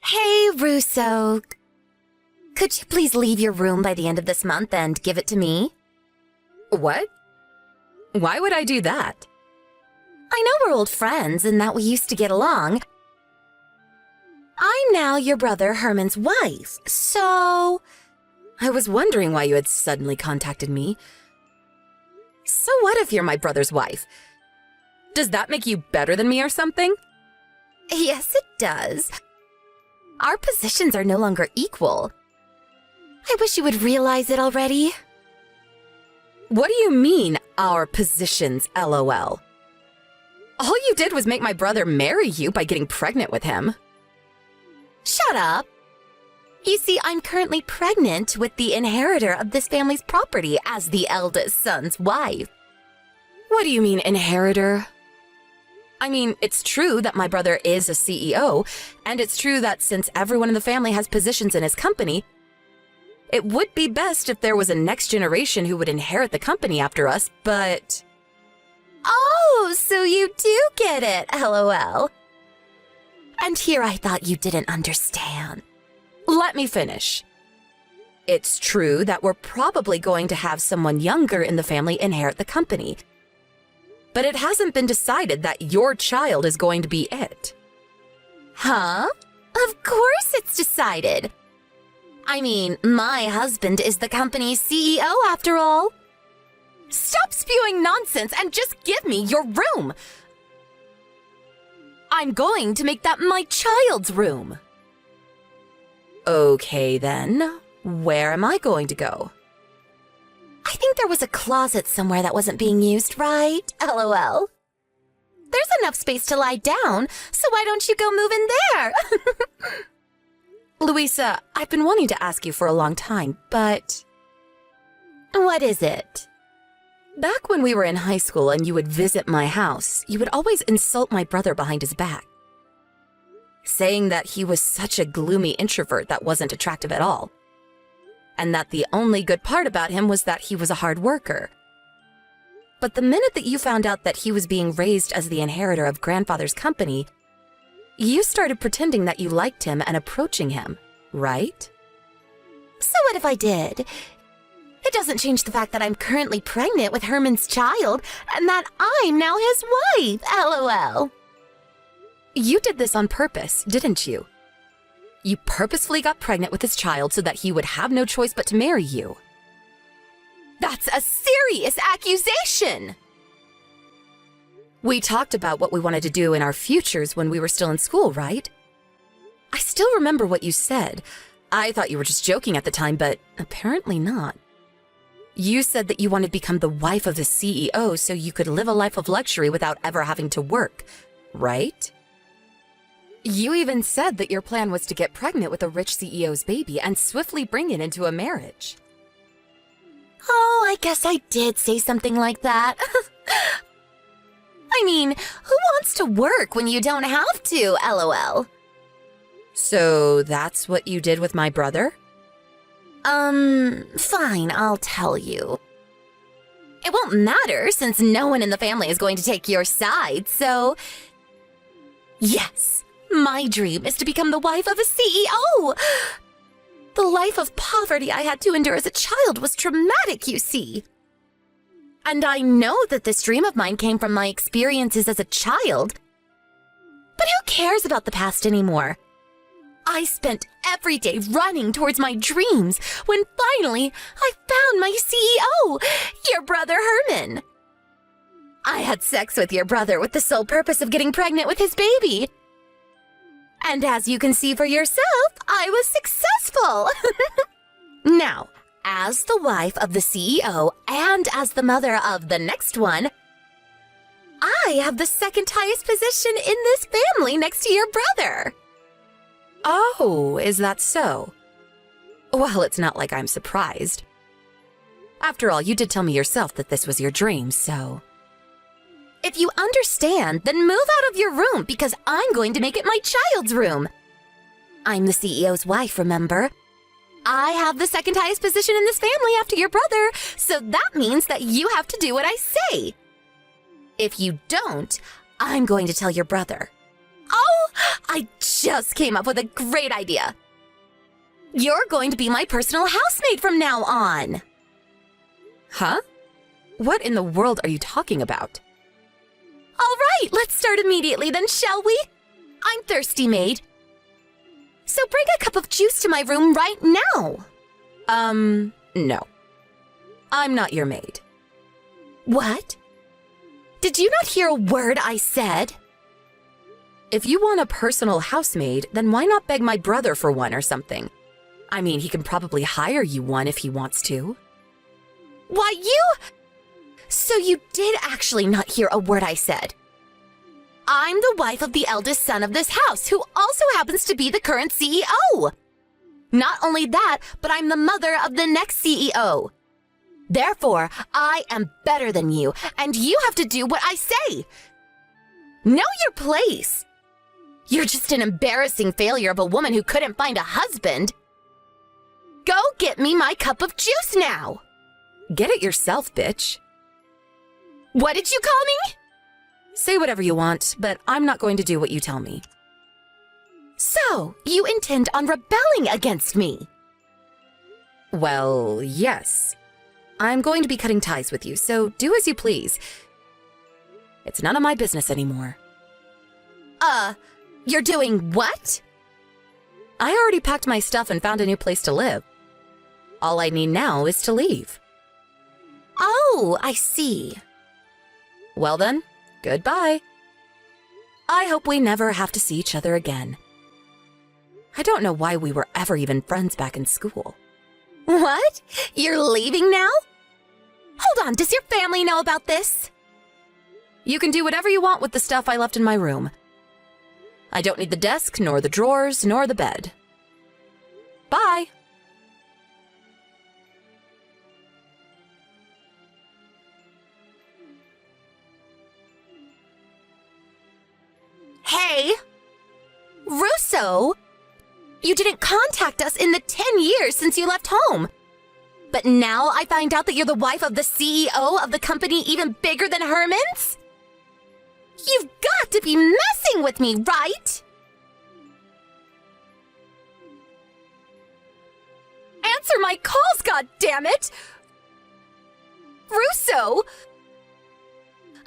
Hey, Russo. Could you please leave your room by the end of this month and give it to me? What? Why would I do that? I know we're old friends and that we used to get along. I'm now your brother Herman's wife, so... I was wondering why you had suddenly contacted me. So what if you're my brother's wife? Does that make you better than me or something? Yes, it does. Our positions are no longer equal. I wish you would realize it already. What do you mean, our positions, LOL? All you did was make my brother marry you by getting pregnant with him. Shut up. You see, I'm currently pregnant with the inheritor of this family's property as the eldest son's wife. What do you mean, inheritor? I mean, it's true that my brother is a CEO, and it's true that since everyone in the family has positions in his company, it would be best if there was a next generation who would inherit the company after us, but... Oh, so you do get it, LOL. And here I thought you didn't understand. Let me finish. It's true that we're probably going to have someone younger in the family inherit the company, but it hasn't been decided that your child is going to be it. Huh? Of course it's decided. I mean, my husband is the company's CEO after all. Stop spewing nonsense and just give me your room. I'm going to make that my child's room. Okay then, where am I going to go? I think there was a closet somewhere that wasn't being used, right? LOL. There's enough space to lie down, so why don't you go move in there? Louisa, I've been wanting to ask you for a long time, but... What is it? Back when we were in high school and you would visit my house, you would always insult my brother behind his back, saying that he was such a gloomy introvert that wasn't attractive at all, and that the only good part about him was that he was a hard worker. But the minute that you found out that he was being raised as the inheritor of grandfather's company, you started pretending that you liked him and approaching him, right? So what if I did? It doesn't change the fact that I'm currently pregnant with Herman's child and that I'm now his wife, LOL. You did this on purpose, didn't you? You purposefully got pregnant with his child so that he would have no choice but to marry you. That's a serious accusation! We talked about what we wanted to do in our futures when we were still in school, right? I still remember what you said. I thought you were just joking at the time, but apparently not. You said that you wanted to become the wife of the CEO so you could live a life of luxury without ever having to work, right? You even said that your plan was to get pregnant with a rich CEO's baby and swiftly bring it into a marriage. Oh, I guess I did say something like that. I mean, who wants to work when you don't have to, LOL? So that's what you did with my brother? Fine, I'll tell you. It won't matter since no one in the family is going to take your side, so... Yes, my dream is to become the wife of a CEO! The life of poverty I had to endure as a child was traumatic, you see. And I know that this dream of mine came from my experiences as a child. But who cares about the past anymore? I spent every day running towards my dreams when finally I found my CEO, your brother Herman. I had sex with your brother with the sole purpose of getting pregnant with his baby. And as you can see for yourself, I was successful. Now, as the wife of the CEO and as the mother of the next one, I have the second highest position in this family next to your brother. Oh, is that so? Well, it's not like I'm surprised. After all, you did tell me yourself that this was your dream, so... If you understand, then move out of your room because I'm going to make it my child's room. I'm the CEO's wife, remember? I have the second highest position in this family after your brother, so that means that you have to do what I say. If you don't, I'm going to tell your brother. Oh, I just came up with a great idea. You're going to be my personal housemaid from now on. Huh? What in the world are you talking about? All right, let's start immediately then, shall we? I'm thirsty, maid. So bring a cup of juice to my room right now. No. I'm not your maid. What? Did you not hear a word I said? If you want a personal housemaid, then why not beg my brother for one or something? I mean, he can probably hire you one if he wants to. Why, you... So you did actually not hear a word I said. I'm the wife of the eldest son of this house, who also happens to be the current CEO. Not only that, but I'm the mother of the next CEO. Therefore, I am better than you, and you have to do what I say. Know your place. You're just an embarrassing failure of a woman who couldn't find a husband. Go get me my cup of juice now. Get it yourself, bitch. What did you call me? Say whatever you want, but I'm not going to do what you tell me. So, you intend on rebelling against me? Well, yes. I'm going to be cutting ties with you, so do as you please. It's none of my business anymore. You're doing what? I already packed my stuff and found a new place to live. All I need now is to leave. Oh, I see. Well then, goodbye. I hope we never have to see each other again. I don't know why we were ever even friends back in school. What? You're leaving now? Hold on, does your family know about this? You can do whatever you want with the stuff I left in my room. I don't need the desk, nor the drawers, nor the bed. Bye. Hey! Russo! You didn't contact us in the 10 years since you left home. But now I find out that you're the wife of the CEO of the company even bigger than Herman's? You've got to be messing with me, right? Answer my calls, goddammit! Russo!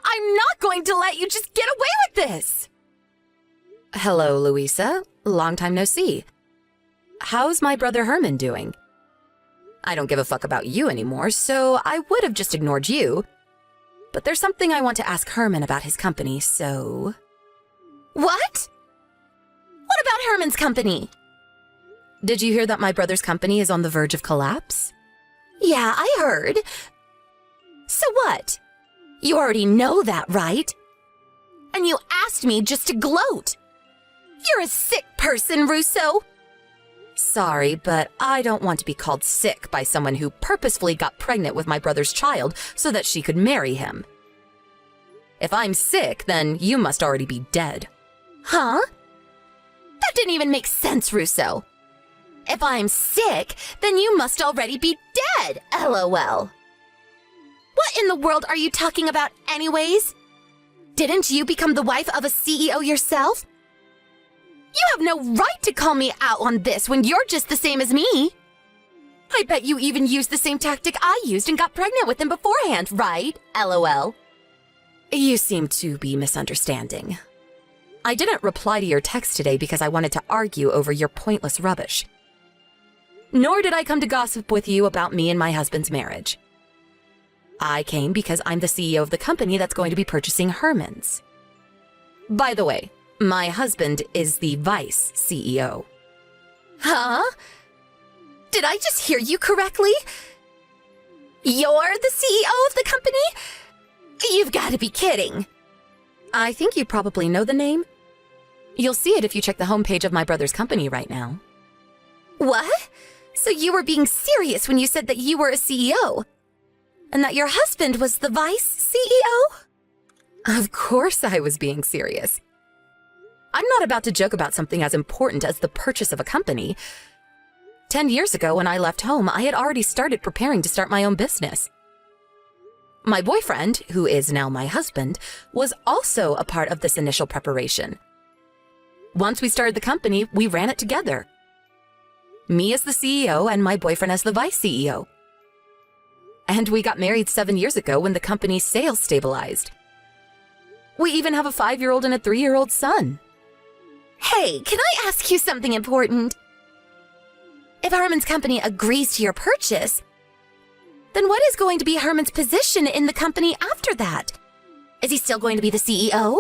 I'm not going to let you just get away with this! Hello, Louisa. Long time no see. How's my brother Herman doing? I don't give a fuck about you anymore, so I would have just ignored you. But there's something I want to ask Herman about his company, so... What? What about Herman's company? Did you hear that my brother's company is on the verge of collapse? Yeah, I heard. So what? You already know that, right? And you asked me just to gloat. You're a sick person, Russo. Sorry, but I don't want to be called sick by someone who purposefully got pregnant with my brother's child so that she could marry him. If I'm sick, then you must already be dead. Huh? That didn't even make sense, Russo. If I'm sick, then you must already be dead, LOL. What in the world are you talking about anyways? Didn't you become the wife of a CEO yourself? You have no right to call me out on this when you're just the same as me. I bet you even used the same tactic I used and got pregnant with him beforehand, right? LOL. You seem to be misunderstanding. I didn't reply to your text today because I wanted to argue over your pointless rubbish. Nor did I come to gossip with you about me and my husband's marriage. I came because I'm the CEO of the company that's going to be purchasing Herman's. By the way, my husband is the vice CEO. Huh? Did I just hear you correctly? You're the CEO of the company? You've got to be kidding. I think you probably know the name. You'll see it if you check the homepage of my brother's company right now. What? So you were being serious when you said that you were a CEO? And that your husband was the vice CEO? Of course I was being serious. I'm not about to joke about something as important as the purchase of a company. 10 years ago, when I left home, I had already started preparing to start my own business. My boyfriend, who is now my husband, was also a part of this initial preparation. Once we started the company, we ran it together. Me as the CEO and my boyfriend as the vice CEO. And we got married 7 years ago when the company's sales stabilized. We even have a 5-year-old and a 3-year-old son. Hey, can I ask you something important? If Herman's company agrees to your purchase, then what is going to be Herman's position in the company after that? Is he still going to be the CEO?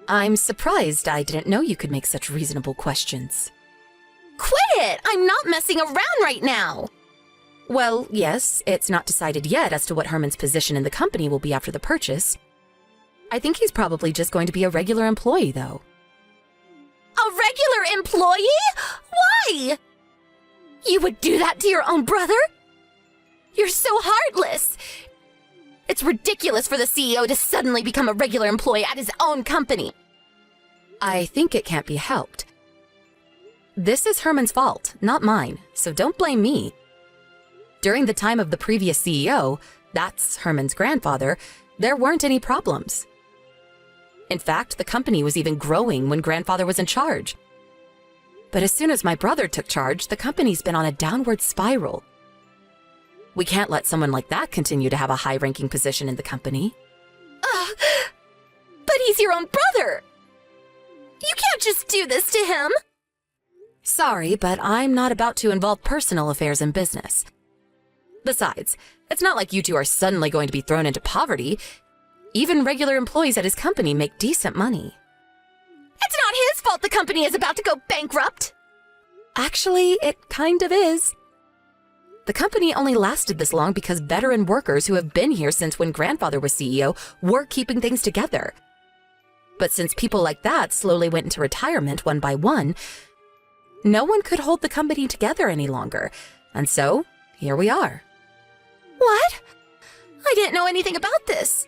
I'm surprised. I didn't know you could make such reasonable questions. Quit it! I'm not messing around right now! Well, yes, it's not decided yet as to what Herman's position in the company will be after the purchase. I think he's probably just going to be a regular employee, though. A regular employee? Why? You would do that to your own brother? You're so heartless! It's ridiculous for the CEO to suddenly become a regular employee at his own company. I think it can't be helped. This is Herman's fault, not mine, so don't blame me. During the time of the previous CEO, that's Herman's grandfather, there weren't any problems. In fact, the company was even growing when grandfather was in charge. But as soon as my brother took charge, the company's been on a downward spiral. We can't let someone like that continue to have a high-ranking position in the company. But he's your own brother! You can't just do this to him! Sorry, but I'm not about to involve personal affairs in business. Besides, it's not like you two are suddenly going to be thrown into poverty. Even regular employees at his company make decent money. It's not his fault the company is about to go bankrupt! Actually, it kind of is. The company only lasted this long because veteran workers who have been here since when grandfather was CEO were keeping things together. But since people like that slowly went into retirement one by one, no one could hold the company together any longer. And so, here we are. What? I didn't know anything about this.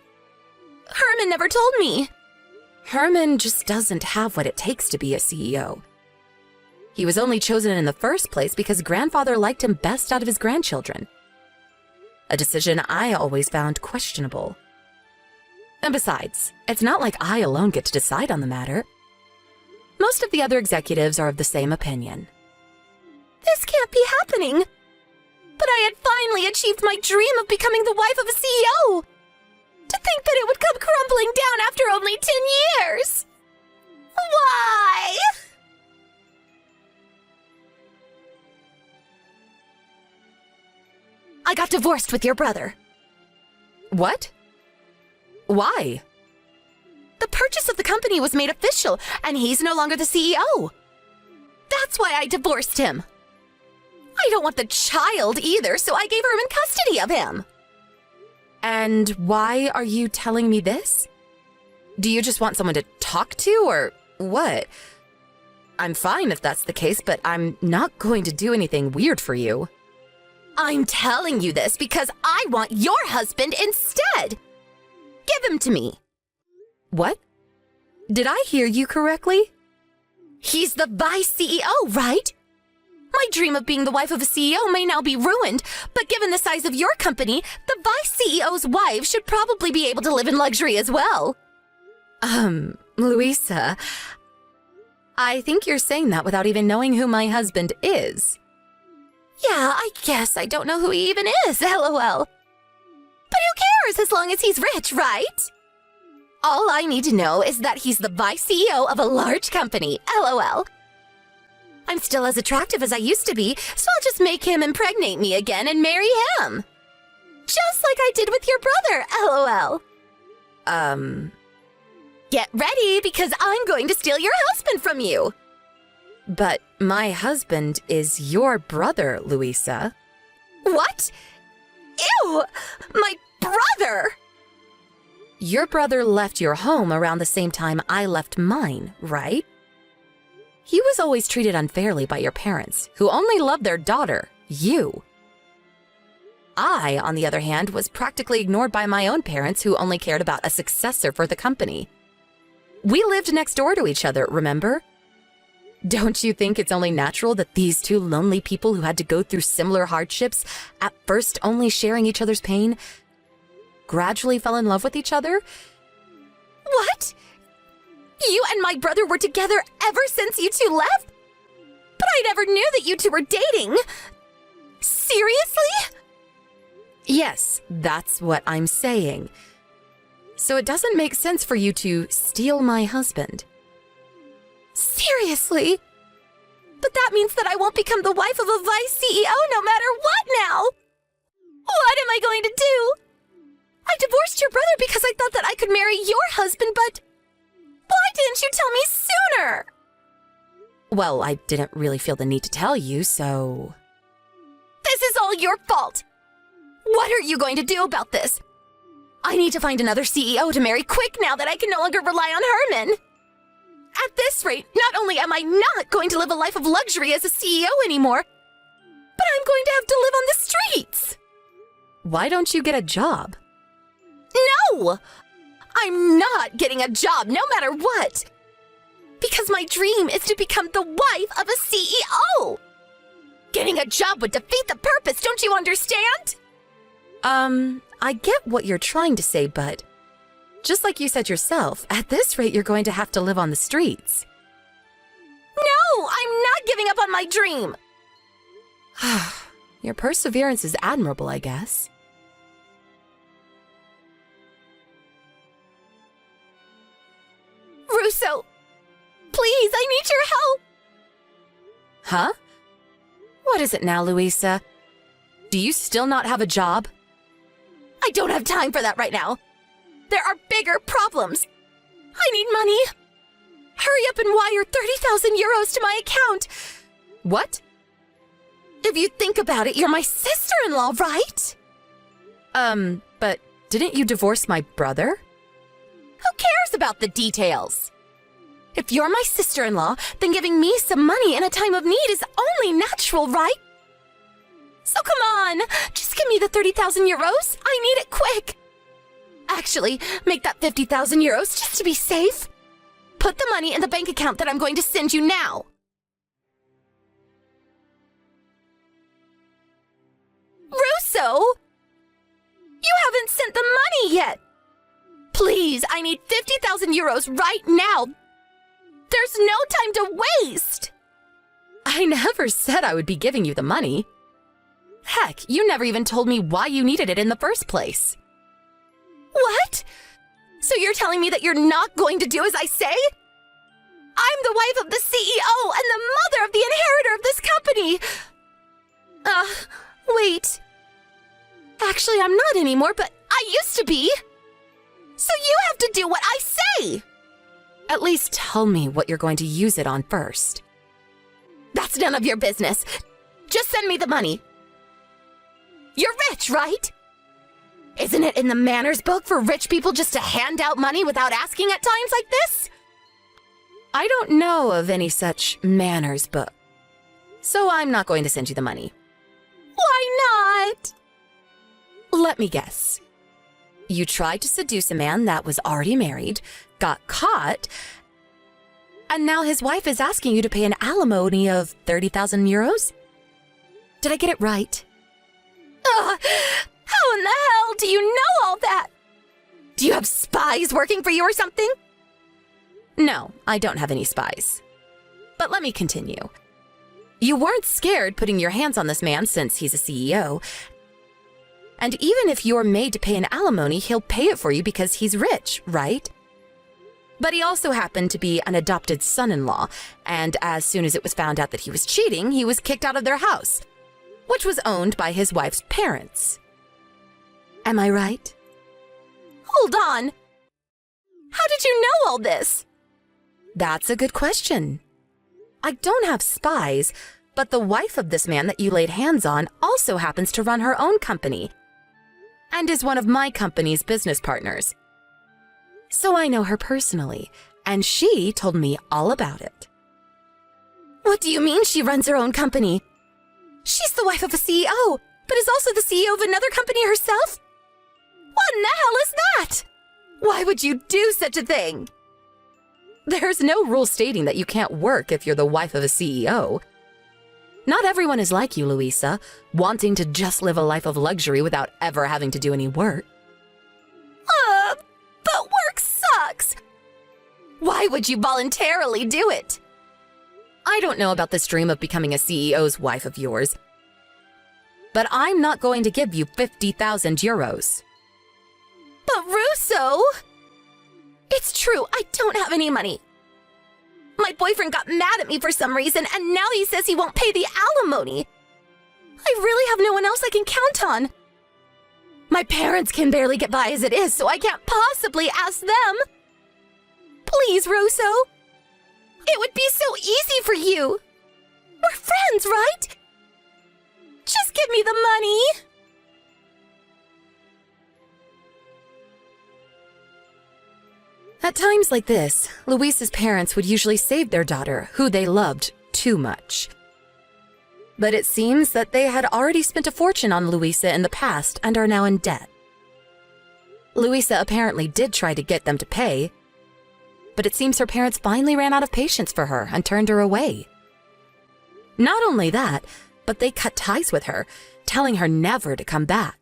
Herman never told me. Herman just doesn't have what it takes to be a CEO. He was only chosen in the first place because grandfather liked him best out of his grandchildren. A decision I always found questionable. And besides, it's not like I alone get to decide on the matter. Most of the other executives are of the same opinion. This can't be happening. But I had finally achieved my dream of becoming the wife of a CEO. To think that it would come crumbling down after only 10 years. Why? I got divorced with your brother. What? Why? The purchase of the company was made official, and he's no longer the CEO. That's why I divorced him. I don't want the child either, so I gave Herman custody of him. And why are you telling me this? Do you just want someone to talk to, or what? I'm fine if that's the case, but I'm not going to do anything weird for you. I'm telling you this because I want your husband instead. Give him to me. What? Did I hear you correctly? He's the vice CEO, right? My dream of being the wife of a CEO may now be ruined, but given the size of your company, the vice CEO's wife should probably be able to live in luxury as well. Louisa, I think you're saying that without even knowing who my husband is. Yeah, I guess I don't know who he even is, LOL. But who cares as long as he's rich, right? All I need to know is that he's the vice CEO of a large company, LOL. I'm still as attractive as I used to be, so I'll just make him impregnate me again and marry him. Just like I did with your brother, LOL. Get ready, because I'm going to steal your husband from you. But my husband is your brother, Louisa. What? Ew! My brother! Your brother left your home around the same time I left mine, right? He was always treated unfairly by your parents, who only loved their daughter, you. I, on the other hand, was practically ignored by my own parents, who only cared about a successor for the company. We lived next door to each other, remember? Don't you think it's only natural that these two lonely people who had to go through similar hardships, at first only sharing each other's pain, gradually fell in love with each other? What? You and my brother were together ever since you two left? But I never knew that you two were dating. Seriously? Yes, that's what I'm saying. So it doesn't make sense for you to steal my husband. Seriously? But that means that I won't become the wife of a vice CEO no matter what now! What am I going to do? I divorced your brother because I thought that I could marry your husband, but why didn't you tell me sooner? Well, I didn't really feel the need to tell you, so... This is all your fault! What are you going to do about this? I need to find another CEO to marry quick now that I can no longer rely on Herman. At this rate, not only am I not going to live a life of luxury as a CEO anymore, but I'm going to have to live on the streets. Why don't you get a job? No! I'm not getting a job no matter what. Because my dream is to become the wife of a CEO. Getting a job would defeat the purpose, don't you understand? I get what you're trying to say, but just like you said yourself, at this rate you're going to have to live on the streets. No, I'm not giving up on my dream. Your perseverance is admirable, I guess. Russo, please, I need your help. Huh? What is it now, Louisa? Do you still not have a job? I don't have time for that right now. There are bigger problems. I need money. Hurry up and wire 30,000 euros to my account. What? If you think about it, you're my sister-in-law, right? But didn't you divorce my brother? Who cares about the details? If you're my sister-in-law, then giving me some money in a time of need is only natural, right? So come on, just give me the 30,000 euros. I need it quick. Actually, make that 50,000 euros just to be safe. Put the money in the bank account that I'm going to send you now. Russo! You haven't sent the money yet. Please, I need 50,000 euros right now. There's no time to waste. I never said I would be giving you the money. Heck, you never even told me why you needed it in the first place. What? So you're telling me that you're not going to do as I say? I'm the wife of the CEO and the mother of the inheritor of this company. Wait. Actually, I'm not anymore, but I used to be. So you have to do what I say. At least tell me what you're going to use it on first. That's none of your business. Just send me the money. You're rich, right? Isn't it in the manners book for rich people just to hand out money without asking at times like this? I don't know of any such manners book, so I'm not going to send you the money. Why not? Let me guess. You tried to seduce a man that was already married, got caught, and now his wife is asking you to pay an alimony of 30,000 euros? Did I get it right? How in the hell do you know all that? Do you have spies working for you or something? No, I don't have any spies. But let me continue. You weren't scared putting your hands on this man since he's a CEO. And even if you're made to pay an alimony, he'll pay it for you because he's rich, right? But he also happened to be an adopted son-in-law, and as soon as it was found out that he was cheating, he was kicked out of their house, which was owned by his wife's parents. Am I right? Hold on. How did you know all this? That's a good question. I don't have spies, but the wife of this man that you laid hands on also happens to run her own company and is one of my company's business partners. So I know her personally, and she told me all about it. What do you mean she runs her own company? She's the wife of a CEO, but is also the CEO of another company herself? What in the hell is that? Why would you do such a thing? There's no rule stating that you can't work if you're the wife of a CEO. Not everyone is like you, Louisa, wanting to just live a life of luxury without ever having to do any work. But work sucks. Why would you voluntarily do it? I don't know about this dream of becoming a CEO's wife of yours, but I'm not going to give you 50,000 euros. But Russo! It's true, I don't have any money. My boyfriend got mad at me for some reason, and now he says he won't pay the alimony. I really have no one else I can count on. My parents can barely get by as it is, so I can't possibly ask them. Please, Russo. It would be so easy for you. We're friends, right? Just give me the money. At times like this, Luisa's parents would usually save their daughter, who they loved too much. But it seems that they had already spent a fortune on Luisa in the past and are now in debt. Luisa apparently did try to get them to pay, but it seems her parents finally ran out of patience for her and turned her away. Not only that, but they cut ties with her, telling her never to come back.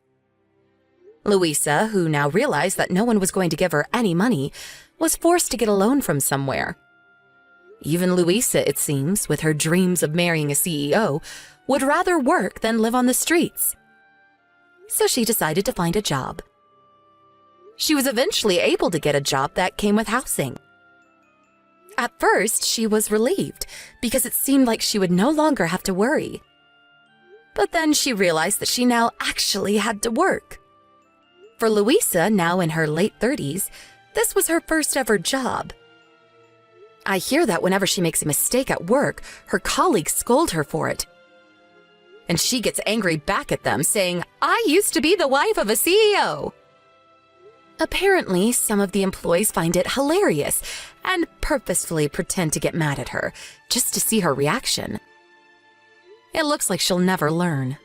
Luisa, who now realized that no one was going to give her any money, was forced to get a loan from somewhere. Even Luisa, it seems, with her dreams of marrying a CEO, would rather work than live on the streets. So she decided to find a job. She was eventually able to get a job that came with housing. At first, she was relieved because it seemed like she would no longer have to worry. But then she realized that she now actually had to work. For Luisa, now in her late 30s, this was her first ever job. I hear that whenever she makes a mistake at work, her colleagues scold her for it. And she gets angry back at them, saying, "I used to be the wife of a CEO." Apparently, some of the employees find it hilarious and purposefully pretend to get mad at her, just to see her reaction. It looks like she'll never learn.